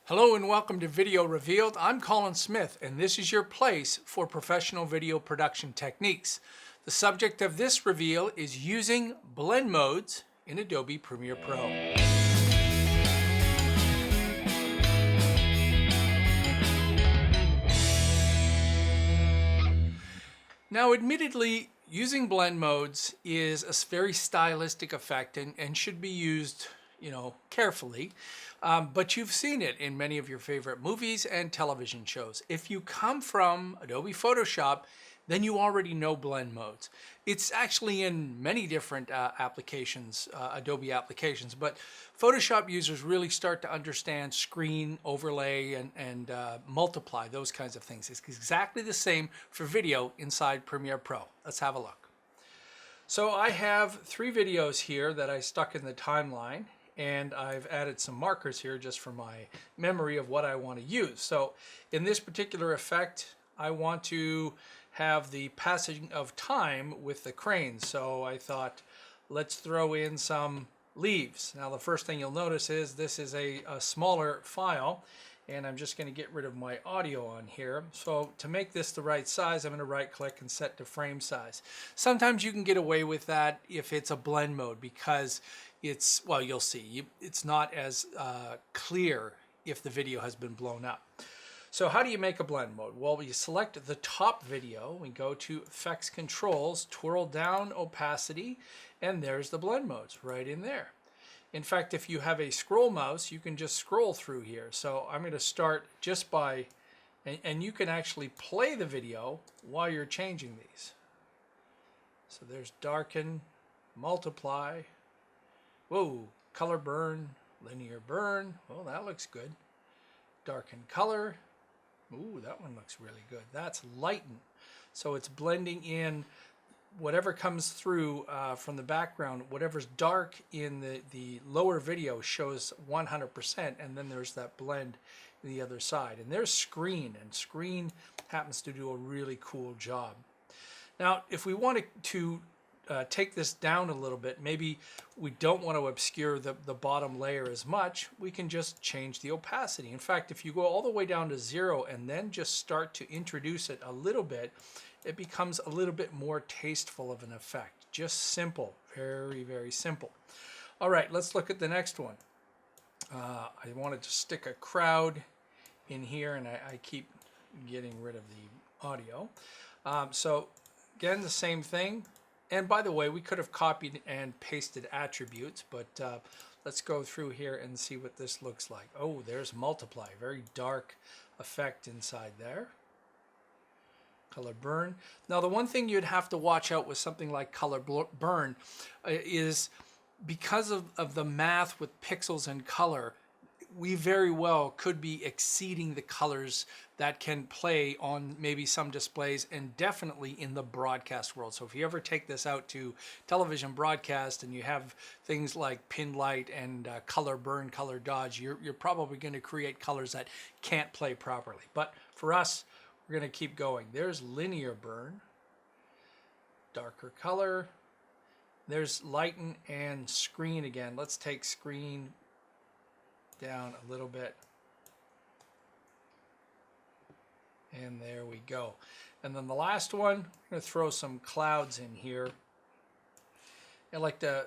Hello and welcome to Video Revealed. I'm Colin Smith and this is your place for professional video production techniques. The subject of this reveal is using blend modes in Adobe Premiere Pro. Now, admittedly, using blend modes is a very stylistic effect and should be used, carefully. But you've seen it in many of your favorite movies and television shows. If you come from Adobe Photoshop, then you already know blend modes. It's actually in many different applications, Adobe applications, but Photoshop users really start to understand screen, overlay, and multiply, those kinds of things. It's exactly the same for video inside Premiere Pro. Let's have a look. So I have 3 videos here that I stuck in the timeline, and I've added some markers here just for my memory of what I want to use. So in this particular effect, I want to have the passing of time with the cranes. So I thought, let's throw in some leaves. Now the first thing you'll notice is this is a smaller file, and I'm just going to get rid of my audio on here. So to make this the right size, I'm going to right click and set to frame size. Sometimes you can get away with that if it's a blend mode because it's, well, you'll see, it's not as clear if the video has been blown up. So how do you make a blend mode? Well, we select the top video, we go to Effects Controls, twirl down opacity, and there's the blend modes right in there. In fact, if you have a scroll mouse, you can just scroll through here. So I'm going to start just by, and you can actually play the video while you're changing these. So there's darken, multiply, whoa, color burn, linear burn, well that looks good. Darken color, ooh, that one looks really good. That's lighten. So it's blending in whatever comes through from the background, whatever's dark in the lower video shows 100%, and then there's that blend the other side. And there's screen, and screen happens to do a really cool job. Now, if we wanted to take this down a little bit, maybe we don't want to obscure the bottom layer as much, we can just change the opacity. In fact, if you go all the way down to 0 and then just start to introduce it a little bit, it becomes a little bit more tasteful of an effect. Just simple, very, very simple. All right, let's look at the next one. I wanted to stick a crowd in here, and I keep getting rid of the audio. So again, the same thing. And by the way, we could have copied and pasted attributes, but let's go through here and see what this looks like. Oh, there's multiply, very dark effect inside there. Color burn. Now the one thing you'd have to watch out with something like color burn is because of the math with pixels and color, we very well could be exceeding the colors that can play on maybe some displays and definitely in the broadcast world. So if you ever take this out to television broadcast and you have things like pin light and color burn, color dodge, you're probably going to create colors that can't play properly. But for us, we're going to keep going. There's linear burn, darker color. There's lighten and screen again. Let's take screen down a little bit, and there we go. And then the last one, I'm going to throw some clouds in here. I'd like to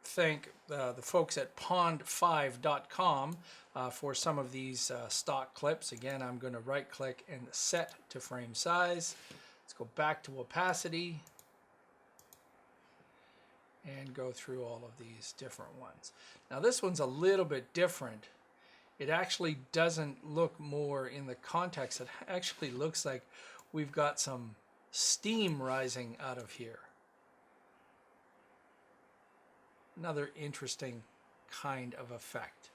thank the folks at pond5.com for some of these stock clips. Again, I'm going to right click and set to frame size. Let's go back to opacity and go through all of these different ones. Now this one's a little bit different. It actually doesn't look more in the context. It actually looks like we've got some steam rising out of here. Another interesting kind of effect.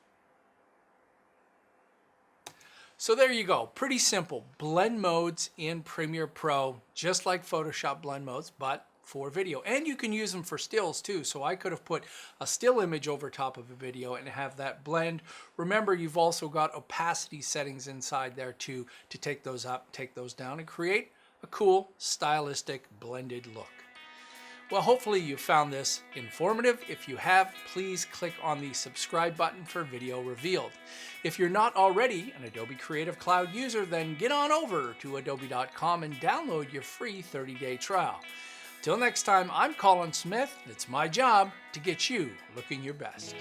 So there you go, pretty simple. Blend modes in Premiere Pro, just like Photoshop blend modes, but for video. And you can use them for stills too. So I could have put a still image over top of a video and have that blend. Remember, you've also got opacity settings inside there too to take those up, take those down, and create a cool, stylistic, blended look. Well, hopefully you found this informative. If you have, please click on the subscribe button for Video Revealed. If you're not already an Adobe Creative Cloud user, then get on over to adobe.com and download your free 30-day trial. Till next time, I'm Colin Smith. It's my job to get you looking your best.